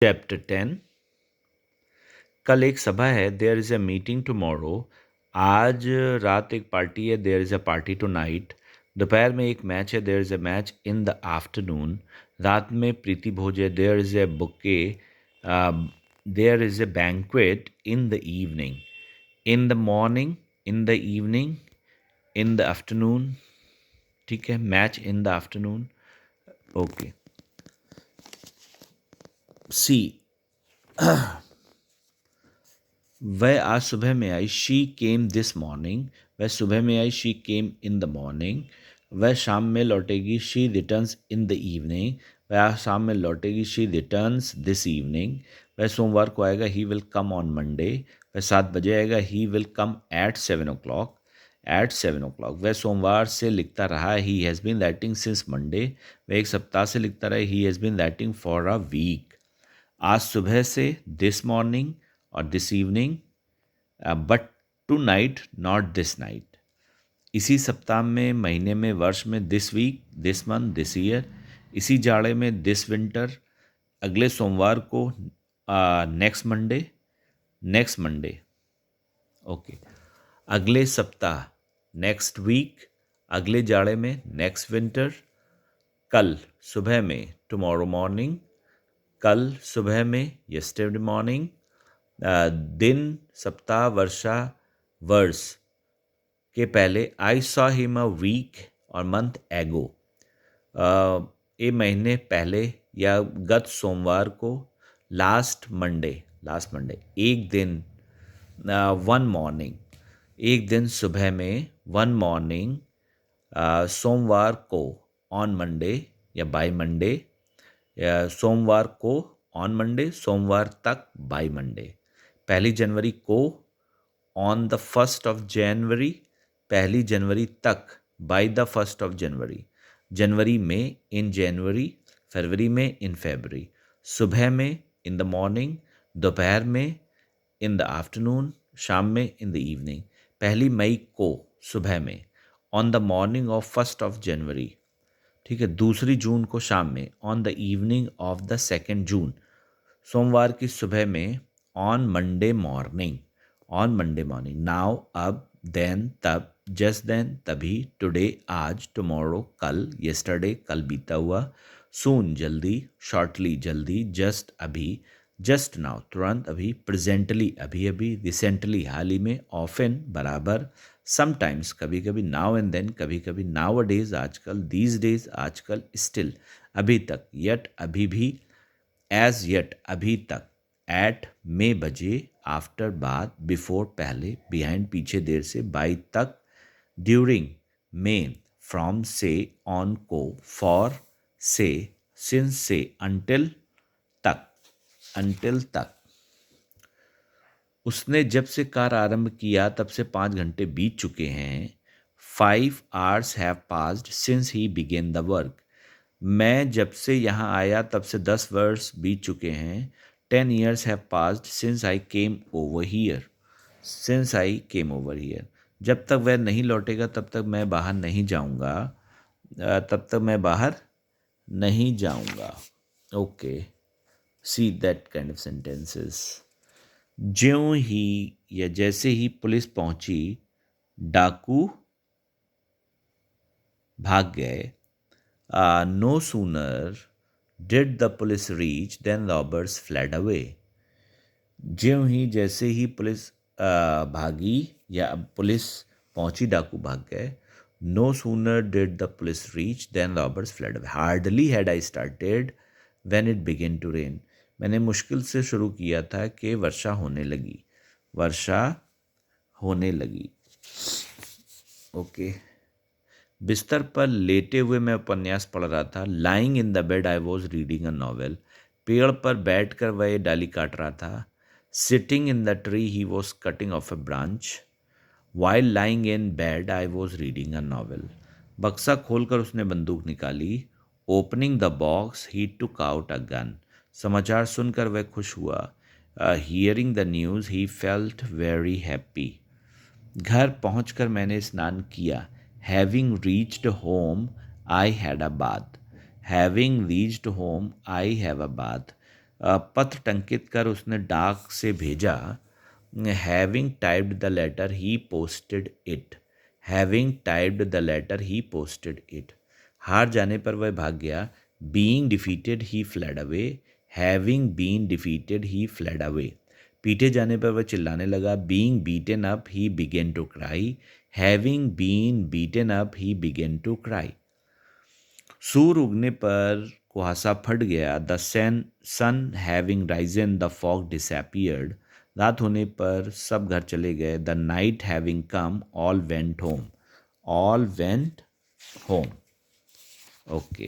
Chapter 10। कल एक सभा है, there is a meeting tomorrow. आज रात एक पार्टी है, there is a party tonight. दोपहर में एक मैच है, there is a match in the afternoon. रात में प्रीति भोज है, there is a bouquet. There is a banquet in the evening. In the morning, in the evening, in the afternoon. ठीक है, match in the afternoon. Okay, see. वह आज सुबह में आई, शी केम दिस मॉर्निंग। वह सुबह में आई, she came in the morning. वह शाम में लौटेगी, she returns in the evening. वह आज शाम में लौटेगी, शी रिटर्न्स दिस इवनिंग। वह सोमवार को आएगा, he will come on Monday. वह 7 बजे आएगा, he will come at 7 o'clock। At 7 o'clock। वह सोमवार से लिखता रहा, he has been writing since Monday. वह एक सप्ताह से लिखता रहा, he has been writing for a week. आज सुबह से, दिस मॉर्निंग और this evening, but tonight not this night. इसी सप्ताह में, महीने में, वर्ष में, this week, this month, this year. इसी जाड़े में, दिस विंटर। अगले सोमवार को, next Monday, next Monday. Okay. अगले सप्ताह, नेक्स्ट वीक। अगले जाड़े में, नेक्स्ट विंटर। कल सुबह में, टुमारो मॉर्निंग। कल सुबह में, यस्टरडे मॉर्निंग। दिन, सप्ताह, वर्षा, वर्ष के पहले, I saw him a week और मंथ एगो। ये महीने पहले या गत सोमवार को। Last Monday, last Monday. एक दिन, वन मॉर्निंग। एक दिन सुबह में, वन मॉर्निंग। सोमवार को, ऑन मंडे या बाय मंडे। सोमवार को, ऑन मंडे, सोमवार तक, बाय मंडे। 1 जनवरी को, on the 1st of January। 1 जनवरी तक, by the 1st of January। जनवरी में, इन जनवरी। फरवरी में, इन फरवरी। सुबह में, इन द मॉर्निंग। दोपहर में, इन द आफ्टरनून। शाम में, इन द इवनिंग। 1 मई को, सुबह में। On the morning of 1st of January। ठीक है, 2 जून को शाम में, on the evening of the 2nd June। सोमवार की सुबह में, on Monday morning. On Monday morning. Now, अब, देन, तब, जस्ट देन, तभी, टुडे, आज, टुमारो, कल, यस्टरडे, कल बीता हुआ, सून, जल्दी, शॉर्टली, जल्दी, जस्ट, अभी, जस्ट नाउ, तुरंत, अभी, प्रेजेंटली, अभी अभी, रिसेंटली, हाल ही में, ऑफन, बराबर, समटाइम्स, कभी कभी, नाउ एंड देन, कभी कभी, नाउ अ डेज, आजकल, दीज डेज, आजकल, स्टिल, अभी तक, यट, अभी भी, एज यट, अभी तक, एट, में, बजे, आफ्टर, बाद, बिफोर, पहले, बिहाइंड, पीछे, देर से, बाई, तक, ड्यूरिंग, में, फ्रॉम, से, ऑन को, फॉर, से, सिंस से, अंटिल, तक, अंटिल तक। उसने जब से कार आरंभ किया तब से 5 घंटे बीत चुके हैं। 5 hours have passed since he begin the work. मैं जब से यहाँ आया तब से 10 वर्ष बीत चुके हैं। 10 years have passed since I came over here. Since I came over here. जब तक वह नहीं लौटेगा तब तक मैं बाहर नहीं जाऊँगा। तब तक मैं बाहर नहीं जाऊँगा। Okay, see that kind of sentences. ज्यों ही या जैसे ही पुलिस पहुंची, डाकू भाग गए। No sooner did the police reach then robbers fled away. ज्यों ही, जैसे ही पुलिस भागी या पुलिस पहुंची, डाकू भाग गए। No sooner did the police reach then robbers fled away. Hardly had I started when it began to rain. मैंने मुश्किल से शुरू किया था कि वर्षा होने लगी। वर्षा होने लगी। ओके। बिस्तर पर लेटे हुए मैं उपन्यास पढ़ रहा था। Lying in the bed I was reading a novel. पेड़ पर बैठकर वह डाली काट रहा था। Sitting in the tree he was cutting of a branch. While lying in bed I was reading a novel. बक्सा खोलकर उसने बंदूक निकाली। Opening the box he took out a gun. समाचार सुनकर वह खुश हुआ। Hearing the news he felt very happy. घर पहुंचकर मैंने स्नान किया। Having reached home I had a bath. Having reached home I have a bath. पत्र टंकित कर उसने डाक से भेजा। Having typed the letter he posted it. Having typed the letter he posted it. हार जाने पर वह भाग गया। Being defeated he fled away. Having been defeated he fled away. पीटे जाने पर वह चिल्लाने लगा। Being beaten up he began to cry. Having been beaten up he began to cry. सूर उगने पर कुहासा फट गया। The sun having risen the fog disappeared. रात होने पर सब घर चले गए। The night having come all went home. All went home. Okay.